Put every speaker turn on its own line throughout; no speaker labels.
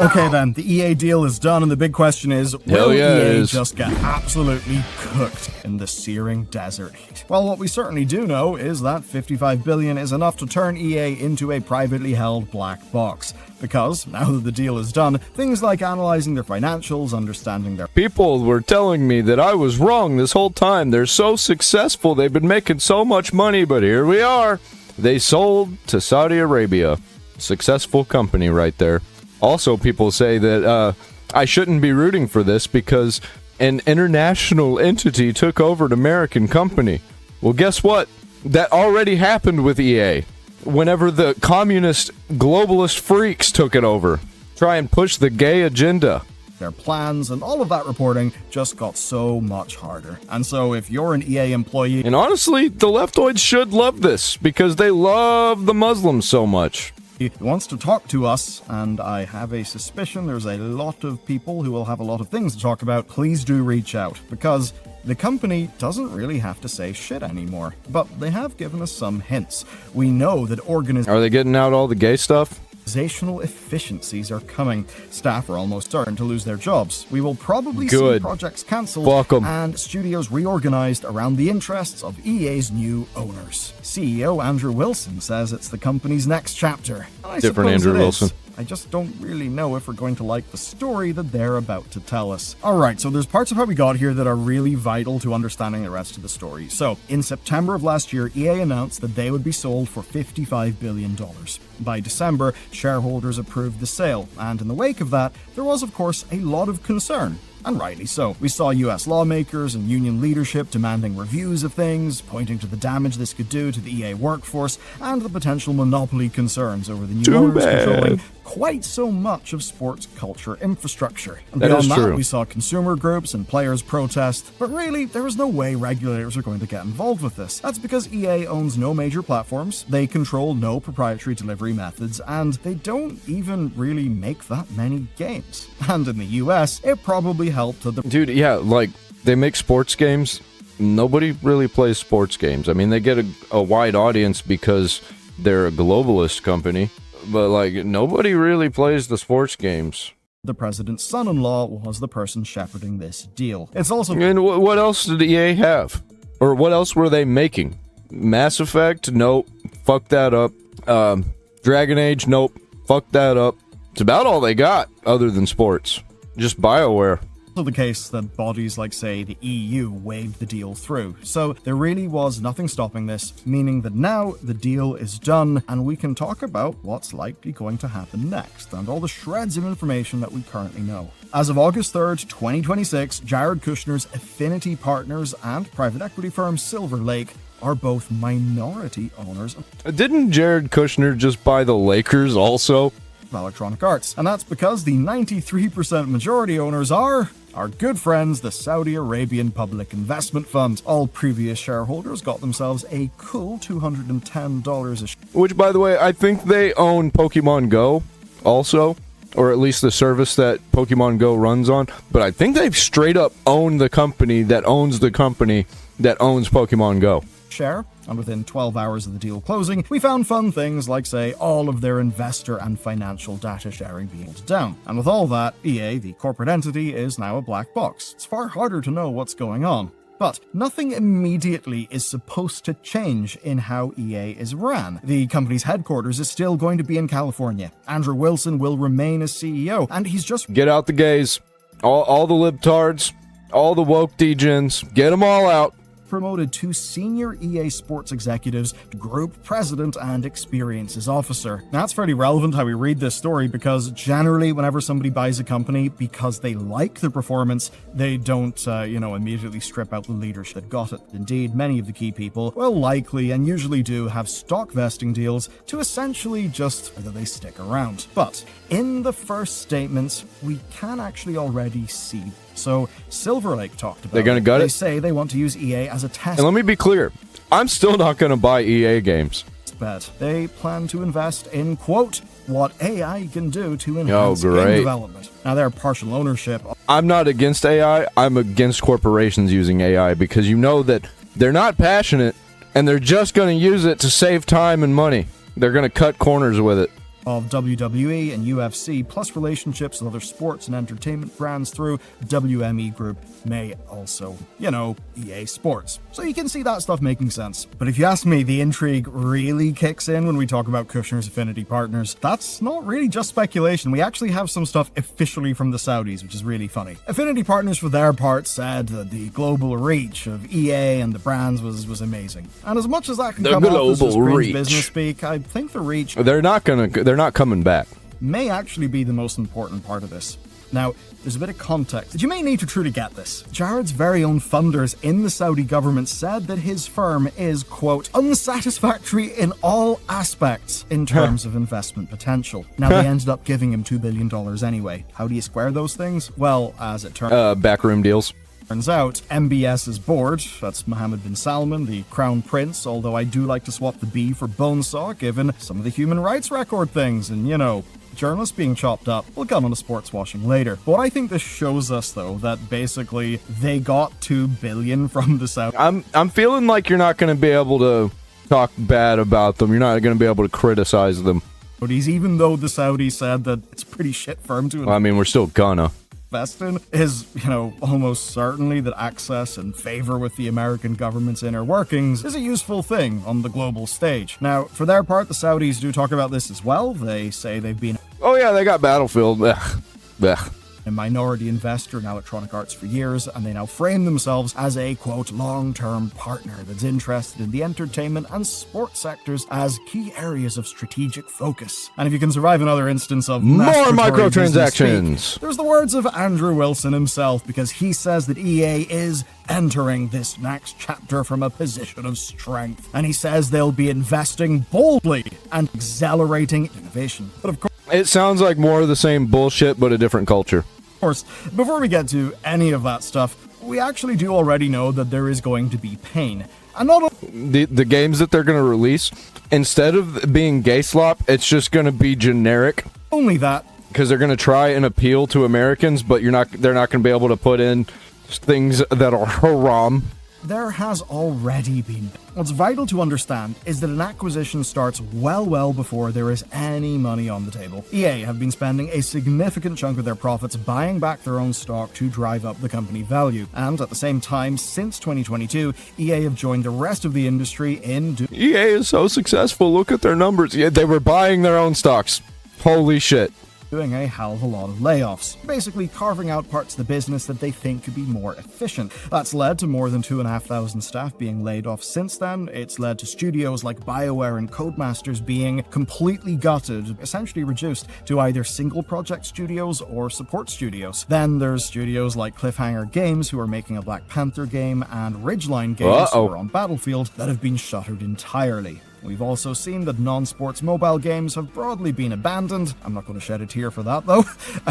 Okay then, the EA deal is done, and the big question is, will EA just get absolutely cooked in the searing desert heat? Well, what we certainly do know is that $55 billion is enough to turn EA into a privately held black box. Because, now that the deal is done, things like analyzing their financials, understanding their...
People were telling me that I was wrong this whole time. They're so successful, they've been making so much money, but here we are. They sold to Saudi Arabia. Successful company right there. Also, people say that I shouldn't be rooting for this because an international entity took over an American company. Well, guess what? That already happened with EA. Whenever the communist globalist freaks took it over. Try and push the gay agenda.
Their plans and all of that reporting just got so much harder. And so if you're an EA employee...
And honestly, the leftoids should love this because they love the Muslims so much.
He wants to talk to us, and I have a suspicion there's a lot of people who will have a lot of things to talk about. Please do reach out, because the company doesn't really have to say shit anymore. But they have given us some hints. We know that
Are they getting out all the gay stuff?
Organizational efficiencies are coming. Staff are almost starting to lose their jobs. We will probably see projects cancelled and studios reorganized around the interests of EA's new owners. CEO Andrew Wilson says it's the company's next chapter.
Different Andrew Wilson.
I just don't really know if we're going to like the story that they're about to tell us. Alright, so there's parts of how we got here that are really vital to understanding the rest of the story. So, in September of last year, EA announced that they would be sold for $55 billion. By December, shareholders approved the sale, and in the wake of that, there was of course a lot of concern. And rightly so. We saw US lawmakers and union leadership demanding reviews of things, pointing to the damage this could do to the EA workforce, and the potential monopoly concerns over the new owners controlling quite so much of sports culture infrastructure. And beyond that, we saw consumer groups and players protest, but really, there was no way regulators are going to get involved with this. That's because EA owns no major platforms, they control no proprietary delivery methods, and they don't even really make that many games. And in the US, it probably helped to the...
Dude, yeah, like, they make sports games. Nobody really plays sports games. I mean, they get a wide audience because they're a globalist company. But, like, nobody really plays the sports games.
The president's son-in-law was the person shepherding this deal. It's also...
And what else did EA have? Or what else were they making? Mass Effect? Nope. Fuck that up. Dragon Age? Nope. Fuck that up. It's about all they got, other than sports. Just BioWare.
The case that bodies like, say, the EU waved the deal through. So there really was nothing stopping this, meaning that now the deal is done and we can talk about what's likely going to happen next and all the shreds of information that we currently know. As of August 3rd, 2026, Jared Kushner's affinity partners and private equity firm Silver Lake are both minority owners.
Didn't Jared Kushner just buy the Lakers also?
Electronic Arts, and that's because the 93% majority owners are our good friends, the Saudi Arabian Public Investment Fund. All previous shareholders got themselves a cool $210 a share.
Which, by the way, I think they own Pokemon Go also, or at least the service that Pokemon Go runs on, but I think they've straight up owned the company that owns Pokemon Go.
Share, and within 12 hours of the deal closing, we found fun things like, say, all of their investor and financial data sharing being pulled down. And with all that, EA, the corporate entity, is now a black box. It's far harder to know what's going on. But nothing immediately is supposed to change in how EA is ran. The company's headquarters is still going to be in California. Andrew Wilson will remain as CEO, and he's just...
Get out the gays. All the libtards, all the woke degens, get them all out.
Promoted two senior EA Sports executives to Group President and Experiences Officer. Now, that's fairly relevant how we read this story because generally whenever somebody buys a company because they like the performance, they don't, immediately strip out the leadership that got it. Indeed, many of the key people will likely and usually do have stock vesting deals to essentially just whether they stick around. But in the first statements, we can actually already see. So, Silver Lake talked about
They're gonna gut it?
They say they want to use EA as a test.
And let me be clear, I'm still not going to buy EA games.
Bet. They plan to invest in, quote, what AI can do to enhance game development. Now, their partial ownership...
I'm not against AI, I'm against corporations using AI because you know that they're not passionate and they're just going to use it to save time and money. They're going to cut corners with it.
of WWE and UFC, plus relationships with other sports and entertainment brands through WME Group, may also, EA Sports. So you can see that stuff making sense. But if you ask me, the intrigue really kicks in when we talk about Kushner's affinity partners. That's not really just speculation. We actually have some stuff officially from the Saudis, which is really funny. Affinity partners, for their part, said that the global reach of EA and the brands was amazing. And as much as that can come off as just cringe business speak, I think the reach...
They're not coming back.
...may actually be the most important part of this. Now, there's a bit of context that you may need to truly get this. Jared's very own funders in the Saudi government said that his firm is, quote, unsatisfactory in all aspects in terms of investment potential. Now, they ended up giving him $2 billion anyway. How do you square those things? Well, as it turns
backroom deals.
Turns out, MBS's board, that's Mohammed bin Salman, the crown prince, although I do like to swap the B for bonesaw given some of the human rights record things, and journalists being chopped up. We'll get on to sports washing later. But what I think this shows us, though, that basically they got $2 billion from the Saudi.
I'm feeling like you're not going to be able to talk bad about them. You're not going to be able to criticize them.
Even though the Saudis said that it's a pretty shit firm to
we're still gonna.
invest in, is, almost certainly that access and favor with the American government's inner workings is a useful thing on the global stage. Now, for their part, the Saudis do talk about this as well. They say they've been...
Oh yeah, they got Battlefield. Blech.
A minority investor in Electronic Arts for years, and they now frame themselves as a, quote, long-term partner that's interested in the entertainment and sports sectors as key areas of strategic focus. And if you can survive another instance of
more
masturbatory
microtransactions,
speak, there's the words of Andrew Wilson himself, because he says that EA is entering this next chapter from a position of strength. And he says they'll be investing boldly and accelerating innovation. But of course,
it sounds like more of the same bullshit, but a different culture.
Of course, before we get to any of that stuff, we actually do already know that there is going to be pain. And not
the games that they're going to release, instead of being gay slop, it's just going to be generic.
Only that.
Because they're going to try and appeal to Americans, but they're not going to be able to put in things that are haram.
There has already been. What's vital to understand is that an acquisition starts well before there is any money on the table. EA have been spending a significant chunk of their profits buying back their own stock to drive up the company value. And at the same time, since 2022, EA have joined the rest of the industry in...
EA is so successful. Look at their numbers. Yeah, they were buying their own stocks. Holy shit.
Doing a hell of a lot of layoffs, basically carving out parts of the business that they think could be more efficient. That's led to more than 2,500 staff being laid off since then. It's led to studios like BioWare and Codemasters being completely gutted, essentially reduced to either single project studios or support studios. Then there's studios like Cliffhanger Games, who are making a Black Panther game, and Ridgeline Games, who are on Battlefield, that have been shuttered entirely. We've also seen that non-sports mobile games have broadly been abandoned. I'm not going to shed a tear for that, though.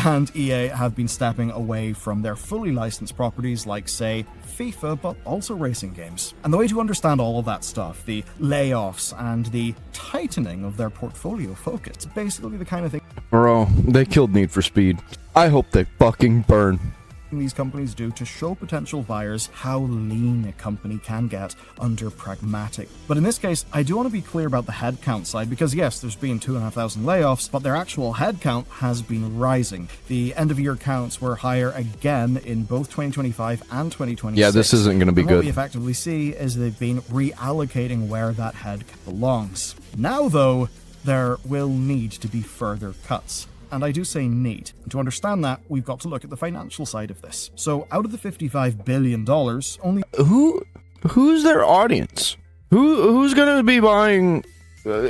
And EA have been stepping away from their fully licensed properties like, say, FIFA, but also racing games. And the way to understand all of that stuff, the layoffs and the tightening of their portfolio focus, it's basically the kind of thing...
Bro, they killed Need for Speed. I hope they fucking burn.
These companies do to show potential buyers how lean a company can get under pragmatic. But in this case, I do want to be clear about the headcount side, because yes, there's been 2,500 layoffs, but their actual headcount has been rising. The end-of-year counts were higher again in both 2025 and 2026.
Yeah, this isn't going to be good.
What we effectively see is they've been reallocating where that headcount belongs. Now, though, there will need to be further cuts. And I do say need. And to understand that, we've got to look at the financial side of this. So out of the $55 billion, only...
Who's their audience? Who's going to be buying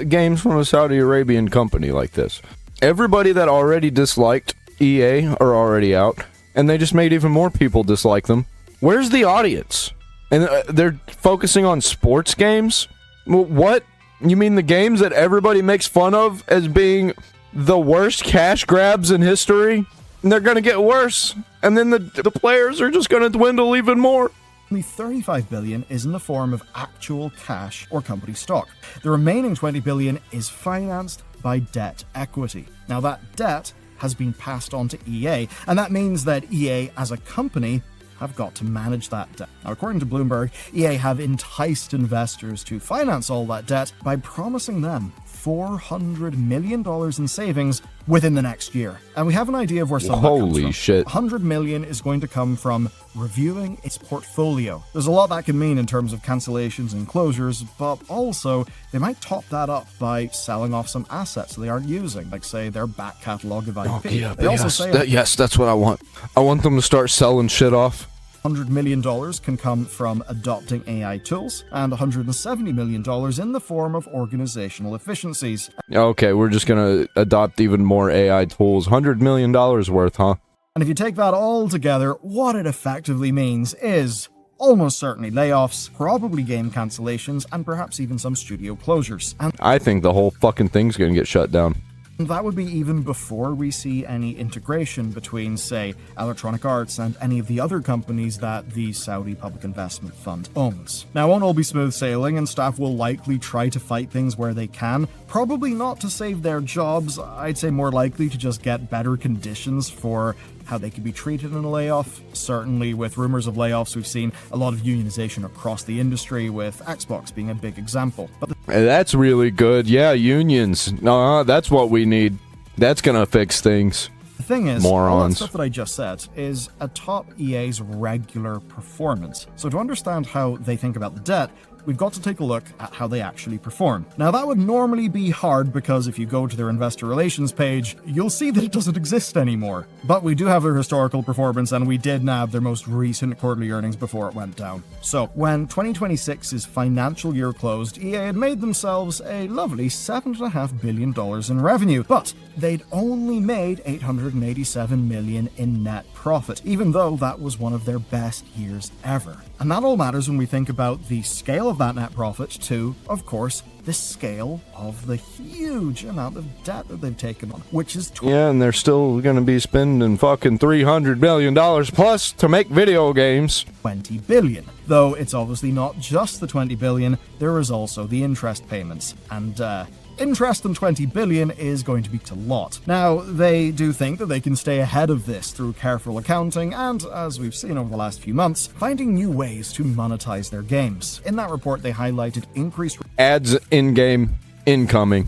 games from a Saudi Arabian company like this? Everybody that already disliked EA are already out, and they just made even more people dislike them. Where's the audience? And they're focusing on sports games? What? You mean the games that everybody makes fun of as being... the worst cash grabs in history? And they're going to get worse. And then the players are just going to dwindle even more.
Only $35 billion is in the form of actual cash or company stock. The remaining $20 billion is financed by debt equity. Now that debt has been passed on to EA, and that means that EA as a company have got to manage that debt. Now, according to Bloomberg, EA have enticed investors to finance all that debt by promising them $400 million in savings within the next year. And we have an idea of where some of that comes from.
Holy shit.
$100 million is going to come from reviewing its portfolio. There's a lot that can mean in terms of cancellations and closures, but also they might top that up by selling off some assets they aren't using, like say their back catalog of IP.
Oh, yeah,
they also say
yes, that's what I want. I want them to start selling shit off.
$100 million can come from adopting AI tools, and $170 million in the form of organizational efficiencies.
Okay, we're just gonna adopt even more AI tools. $100 million worth, huh?
And if you take that all together, what it effectively means is almost certainly layoffs, probably game cancellations, and perhaps even some studio closures. And
I think the whole fucking thing's gonna get shut down.
that would be even before we see any integration between, say, Electronic Arts and any of the other companies that the Saudi Public Investment Fund owns. Now, it won't all be smooth sailing, and staff will likely try to fight things where they can, probably not to save their jobs. I'd say more likely to just get better conditions for how they could be treated in a layoff. Certainly, with rumors of layoffs, we've seen a lot of unionization across the industry, with Xbox being a big example. But
That's really good. Yeah, unions. No, that's what we need. That's gonna fix things.
the thing is, all that
Morons.
stuff that I just said is atop EA's regular performance. So to understand how they think about the debt, we've got to take a look at how they actually perform. Now, that would normally be hard because if you go to their investor relations page, you'll see that it doesn't exist anymore. But we do have their historical performance, and we did nab their most recent quarterly earnings before it went down. So, when 2026's financial year closed, EA had made themselves a lovely $7.5 billion in revenue, but they'd only made $887 million in net profit, even though that was one of their best years ever. And that all matters when we think about the scale of that net profit to, of course, the scale of the huge amount of debt that they've taken on, which is
Yeah, and they're still gonna be spending fucking $300 million plus to make video games.
$20 billion. Though it's obviously not just the $20 billion, there is also the interest payments. And, interest on $20 billion is going to be a lot. Now, they do think that they can stay ahead of this through careful accounting and, as we've seen over the last few months, finding new ways to monetize their games. In that report, they highlighted increased
Ads in-game incoming.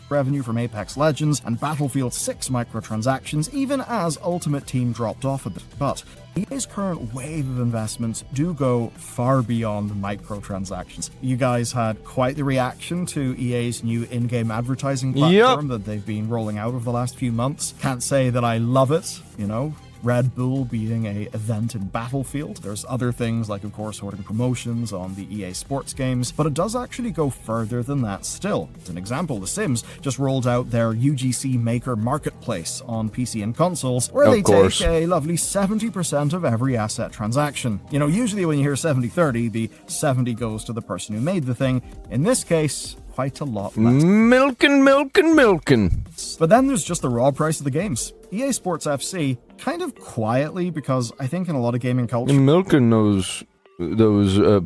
revenue from Apex Legends and Battlefield 6 microtransactions, even as Ultimate Team dropped off a bit. But EA's current wave of investments do go far beyond microtransactions. You guys had quite the reaction to EA's new in-game advertising platform that they've been rolling out over the last few months. Can't say that I love it, you know. Red Bull being a event in Battlefield. There's other things like, of course, hoarding promotions on the EA Sports games, but it does actually go further than that still. As an example, The Sims just rolled out their UGC Maker Marketplace on PC and consoles, where they take a lovely 70% of every asset transaction. You know, usually when you hear 70-30, the 70 goes to the person who made the thing. In this case, quite a lot less.
Milking.
But then there's just the raw price of the games. EA Sports FC, kind of quietly, because I think in a lot of gaming culture...
Milking those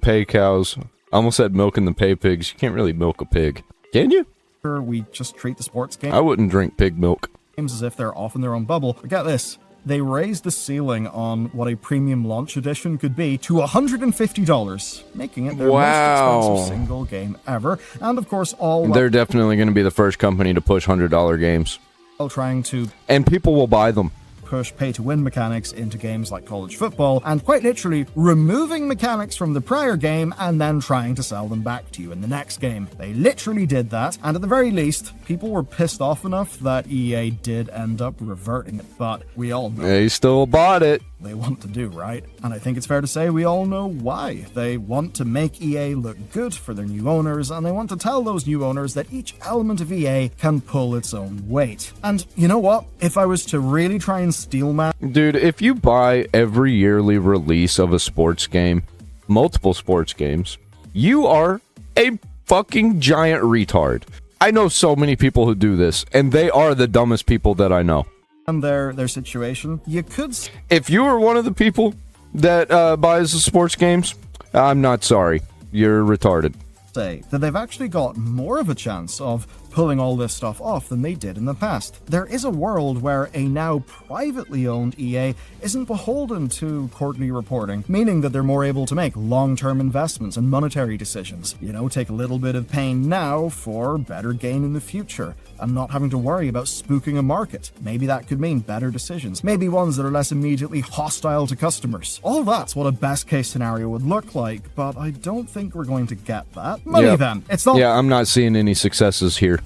pay cows. I almost said milking the pay pigs. You can't really milk a pig. Can you?
We just treat the sports
I wouldn't drink pig milk.
games as if they're off in their own bubble. But get this. They raised the ceiling on what a premium launch edition could be to $150, making it their most expensive single game ever. And of course,
They're definitely going to be the first company to push $100 games.
while trying to
And people will buy them.
push pay-to-win mechanics into games like college football, and quite literally removing mechanics from the prior game and then trying to sell them back to you in the next game. They literally did that, and at the very least, people were pissed off enough that EA did end up reverting it, but we all know
They still bought it.
they want to do, right? And I think it's fair to say we all know why. They want to make EA look good for their new owners, and they want to tell those new owners that each element of EA can pull its own weight. And you know what? If I was to really try and steal man...
Dude, if you buy every yearly release of a sports game, multiple sports games, you are a fucking giant retard. I know so many people who do this, and they are the dumbest people that I know.
and their situation, you could
If you are one of the people that buys the sports games, I'm not sorry. You're retarded.
say that they've actually got more of a chance of pulling all this stuff off than they did in the past. There is a world where a now privately owned EA isn't beholden to quarterly reporting, meaning that they're more able to make long-term investments and monetary decisions. Take a little bit of pain now for better gain in the future, and not having to worry about spooking a market. Maybe that could mean better decisions, maybe ones that are less immediately hostile to customers. All that's what a best case scenario would look like, but I don't think we're going to get that. Money then. It's not.
Yeah, I'm not seeing any successes here.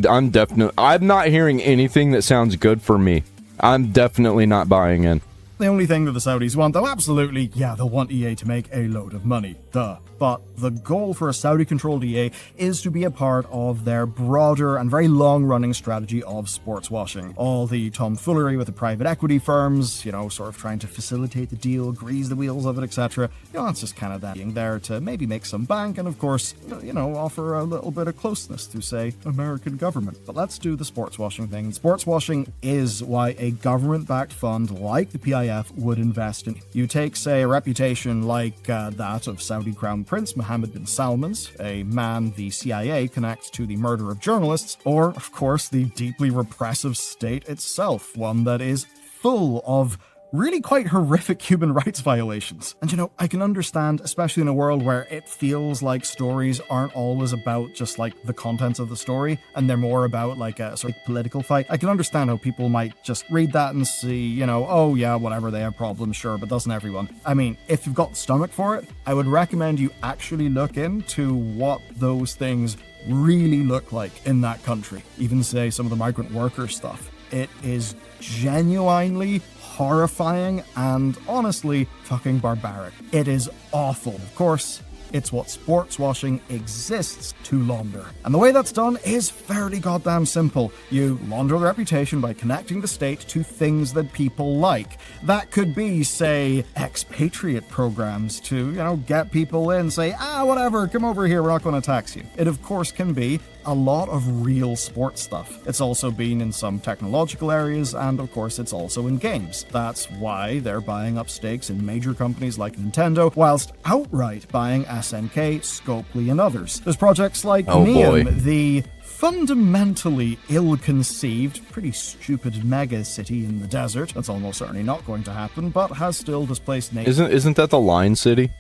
I'm not hearing anything that sounds good for me. I'm definitely not buying in.
The only thing that the Saudis want, though, absolutely, yeah, they'll want EA to make a load of money. Duh. But the goal for a Saudi-controlled EA is to be a part of their broader and very long-running strategy of sports washing. All the tomfoolery with the private equity firms, sort of trying to facilitate the deal, grease the wheels of it, etc. That's just kind of that being there to maybe make some bank and, of course, offer a little bit of closeness to, say, American government. But let's do the sports washing thing. Sports washing is why a government-backed fund like the PIF would invest in. You take, say, a reputation like that of Saudi Crown Prince Mohammed bin Salman's, a man the CIA connects to the murder of journalists, or, of course, the deeply repressive state itself, one that is full of really quite horrific human rights violations. And I can understand, especially in a world where it feels like stories aren't always about just like the contents of the story, and they're more about like a sort of political fight. I can understand how people might just read that and see, oh yeah, whatever, they have problems, sure, but doesn't everyone? I mean, if you've got the stomach for it, I would recommend you actually look into what those things really look like in that country. Even say some of the migrant worker stuff. It is genuinely horrifying and honestly fucking barbaric. It is awful. Of course, it's what sports washing exists to launder. And the way that's done is fairly goddamn simple. You launder the reputation by connecting the state to things that people like. That could be, say, expatriate programs to, get people in, say, whatever, come over here, we're not going to tax you. It, of course, can be a lot of real sports stuff. It's also been in some technological areas, and of course it's also in games. That's why they're buying up stakes in major companies like Nintendo, whilst outright buying SNK, Scopely, and others. There's projects like Neum, the fundamentally ill-conceived, pretty stupid mega city in the desert. That's almost certainly not going to happen, but has still displaced natives.
Isn't that the Line City?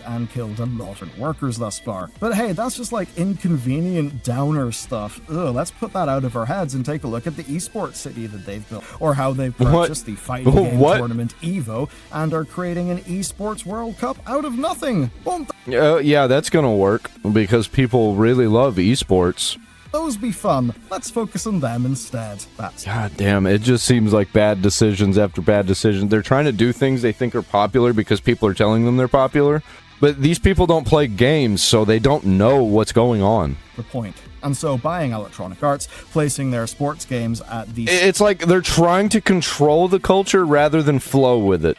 And killed a lot of workers thus far. But hey, that's just like inconvenient downer stuff. Let's put that out of our heads and take a look at the esports city that they've built, or how they've purchased the fighting game tournament EVO and are creating an esports World Cup out of nothing.
Yeah, that's gonna work because people really love esports.
Those be fun. Let's focus on them instead.
God damn, it just seems like bad decisions after bad decisions. They're trying to do things they think are popular because people are telling them they're popular. But these people don't play games, so they don't know what's going on.
The point. And so buying Electronic Arts, placing their sports games at the...
It's like they're trying to control the culture rather than flow with it,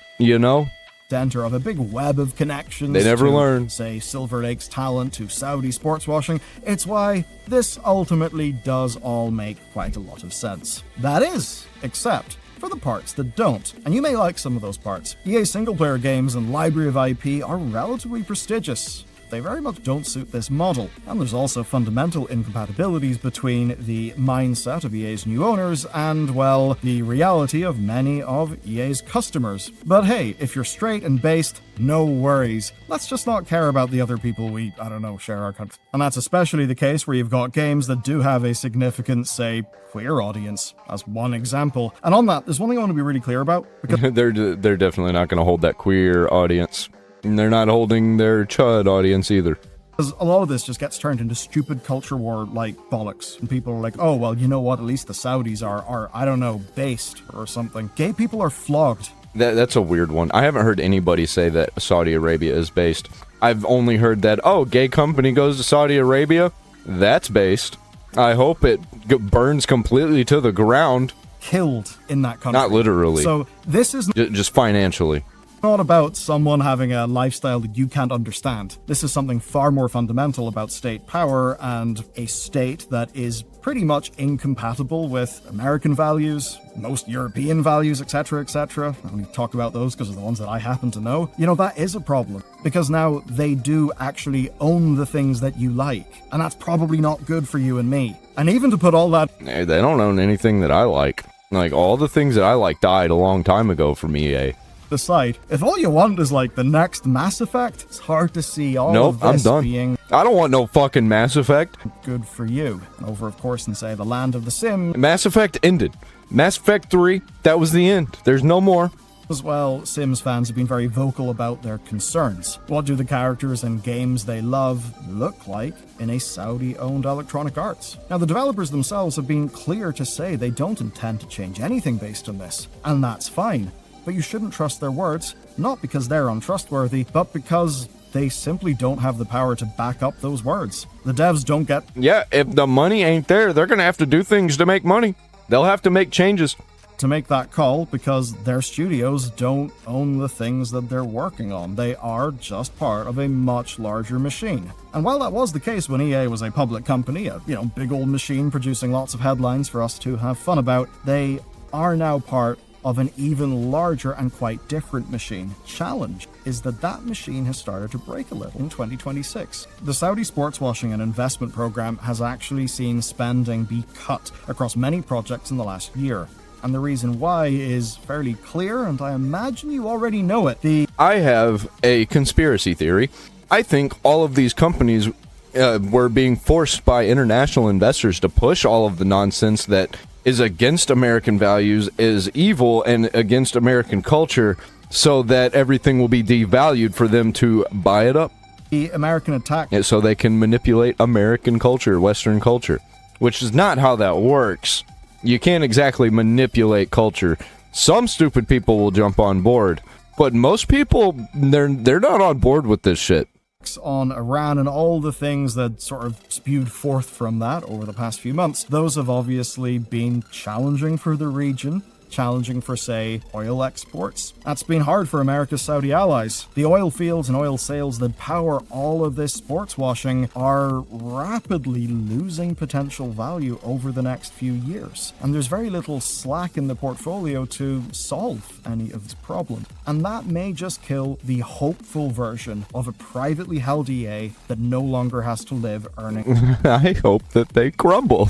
center of a big web of connections.
They never learn.
Say, Silver Lake's talent to Saudi sports washing. It's why this ultimately does all make quite a lot of sense. That is, except for the parts that don't. And you may like some of those parts. EA single-player games and library of IP are relatively prestigious. They very much don't suit this model, and there's also fundamental incompatibilities between the mindset of EA's new owners and, well, the reality of many of EA's customers. But hey, if you're straight and based, no worries. Let's just not care about the other people we, share our country. And that's especially the case where you've got games that do have a significant, say, queer audience, as one example. And on that, there's one thing I want to be really clear about. Because
they're definitely not going to hold that queer audience. And they're not holding their chud audience either.
Because a lot of this just gets turned into stupid culture war like bollocks. And people are like, oh, well, you know what? At least the Saudis are based or something. Gay people are flogged.
That's a weird one. I haven't heard anybody say that Saudi Arabia is based. I've only heard that, gay company goes to Saudi Arabia. That's based. I hope it burns completely to the ground.
Killed in that country.
Not literally.
So this is...
Just financially.
Not about someone having a lifestyle that you can't understand. This is something far more fundamental about state power and a state that is pretty much incompatible with American values, most European values, etc., etc. I only talk about those because of the ones that I happen to know. You know, that is a problem, because now they do actually own the things that you like, and that's probably not good for you and me. And even to put all that...
They don't own anything that I like. Like, all the things that I like died a long time ago from EA.
The site. If all you want is like the next Mass Effect, it's hard to see all of this being...
I don't want no fucking Mass Effect.
Good for you. Over, of course, in, say, the land of the Sim.
Mass Effect ended. Mass Effect 3, that was the end. There's no more.
As well, Sims fans have been very vocal about their concerns. What do the characters and games they love look like in a Saudi-owned Electronic Arts? Now, the developers themselves have been clear to say they don't intend to change anything based on this, and that's fine. But you shouldn't trust their words, not because they're untrustworthy, but because they simply don't have the power to back up those words. The devs don't get...
Yeah, if the money ain't there, they're gonna have to do things to make money. They'll have to make changes
to make that call, because their studios don't own the things that they're working on. They are just part of a much larger machine. And while that was the case when EA was a public company, a big old machine producing lots of headlines for us to have fun about, they are now part of an even larger and quite different machine. Challenge is that machine has started to break a little in 2026. The Saudi sports washing and investment program has actually seen spending be cut across many projects in the last year. And the reason why is fairly clear, and I imagine you already know it.
I have a conspiracy theory. I think all of these companies were being forced by international investors to push all of the nonsense that is against American values, is evil, and against American culture, so that everything will be devalued for them to buy it up.
The American attack.
So they can manipulate American culture, Western culture, which is not how that works. You can't exactly manipulate culture. Some stupid people will jump on board, but most people, they're not on board with this shit.
On Iran and all the things that sort of spewed forth from that over the past few months, those have obviously been challenging for the region, challenging for, say, oil exports. That's been hard for America's Saudi allies. The oil fields and oil sales that power all of this sports washing are rapidly losing potential value over the next few years. And there's very little slack in the portfolio to solve any of this problem. And that may just kill the hopeful version of a privately held EA that no longer has to live earning.
I hope that they crumble.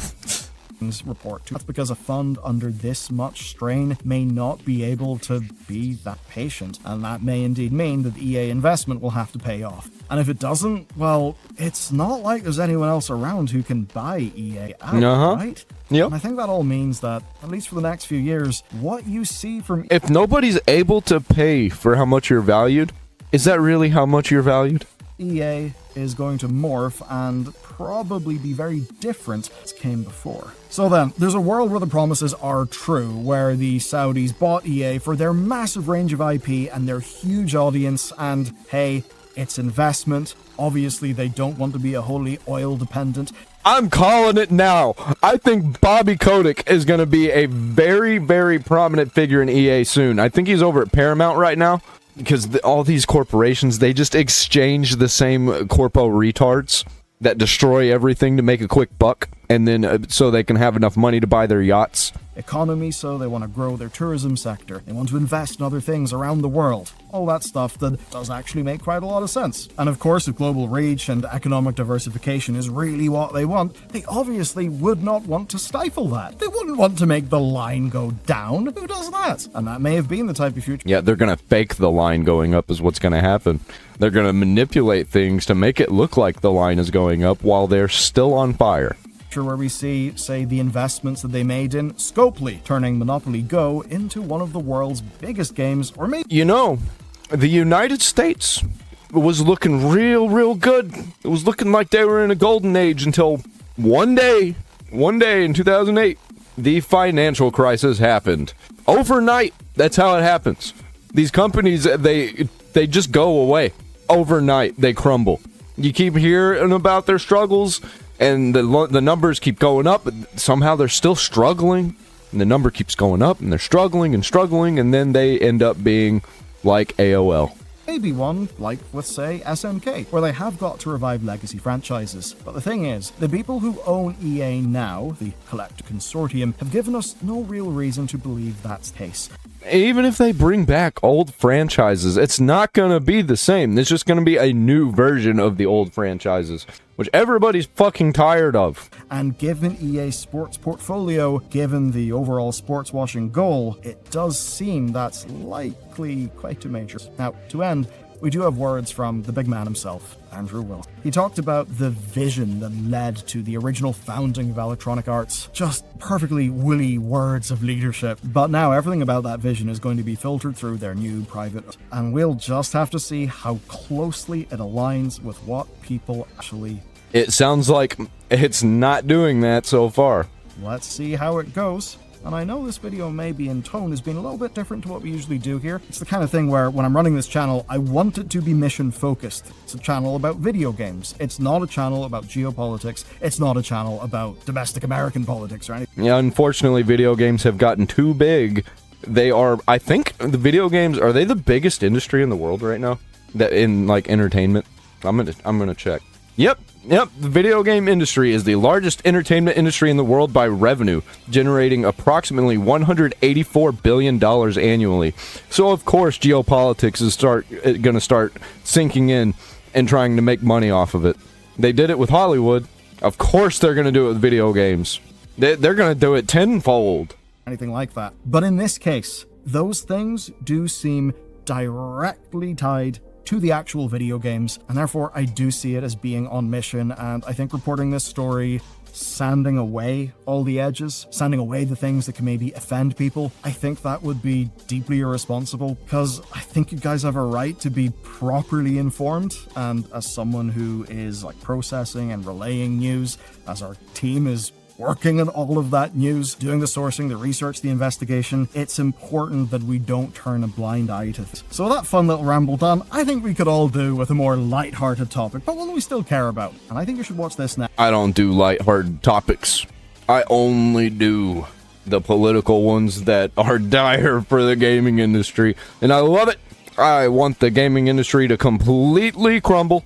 Report to. That's because a fund under this much strain may not be able to be that patient, and that may indeed mean that the EA investment will have to pay off. And if it doesn't, well, it's not like there's anyone else around who can buy EA out, right?
Yep.
And I think that all means that, at least for the next few years, what you see from...
If nobody's able to pay for how much you're valued, is that really how much you're valued?
EA is going to morph and probably be very different as came before. So then, there's a world where the promises are true, where the Saudis bought EA for their massive range of IP and their huge audience, and hey, it's investment. Obviously, they don't want to be a wholly oil-dependent.
I'm calling it now. I think Bobby Kotick is going to be a very, very prominent figure in EA soon. I think he's over at Paramount right now, because all these corporations, they just exchange the same corpo retards that destroy everything to make a quick buck, and then so they can have enough money to buy their yachts.
Economy, so they want to grow their tourism sector. They want to invest in other things around the world. All that stuff that does actually make quite a lot of sense. And of course, if global reach and economic diversification is really what they want, they obviously would not want to stifle that. They wouldn't want to make the line go down. Who does that? And that may have been the type of future.
Yeah, they're going to fake the line going up is what's going to happen. They're going to manipulate things to make it look like the line is going up while they're still on fire.
Where we see, say, the investments that they made in Scopely, turning Monopoly Go into one of the world's biggest games, or maybe...
You know, the United States was looking real good. It was looking like they were in a golden age until one day in 2008, the financial crisis happened. Overnight, that's how it happens. These companies, they just go away. Overnight, they crumble. You keep hearing about their struggles, and the numbers keep going up, but somehow they're still struggling, and the number keeps going up, and they're struggling, and then they end up being like AOL.
Maybe one, like with, say, SNK, where they have got to revive legacy franchises. But the thing is, the people who own EA now, the Collect Consortium, have given us no real reason to believe that's the case.
Even if they bring back old franchises, it's not going to be the same. It's just going to be a new version of the old franchises, which everybody's fucking tired of.
And given EA's sports portfolio, given the overall sports washing goal, it does seem that's likely quite a major. Now, to end, we do have words from the big man himself, Andrew Wilson. He talked about the vision that led to the original founding of Electronic Arts. Just perfectly woolly words of leadership. But now everything about that vision is going to be filtered through their new private. And we'll just have to see how closely it aligns with what people actually...
It sounds like it's not doing that so far.
Let's see how it goes. And I know this video maybe in tone has been a little bit different to what we usually do here. It's the kind of thing where when I'm running this channel, I want it to be mission focused. It's a channel about video games. It's not a channel about geopolitics. It's not a channel about domestic American politics or anything.
Yeah, unfortunately, video games have gotten too big. They are, I think, the video games, are they the biggest industry in the world right now? That in, like, entertainment? I'm gonna check. Yep, the video game industry is the largest entertainment industry in the world by revenue, generating approximately $184 billion annually. So, of course, geopolitics is going to start sinking in and trying to make money off of it. They did it with Hollywood. Of course they're going to do it with video games. They're going to do it tenfold.
Anything like that. But in this case, those things do seem directly tied to the actual video games, and therefore I do see it as being on mission, and I think reporting this story, sanding away all the edges, sanding away the things that can maybe offend people, I think that would be deeply irresponsible, because I think you guys have a right to be properly informed, and as someone who is like processing and relaying news, as our team is working on all of that news, doing the sourcing, the research, the investigation, it's important that we don't turn a blind eye to this. So that fun little ramble done, I think we could all do with a more light-hearted topic, but one we still care about. And I think you should watch this now.
I don't do light-hearted topics. I only do the political ones that are dire for the gaming industry. And I love it. I want the gaming industry to completely crumble.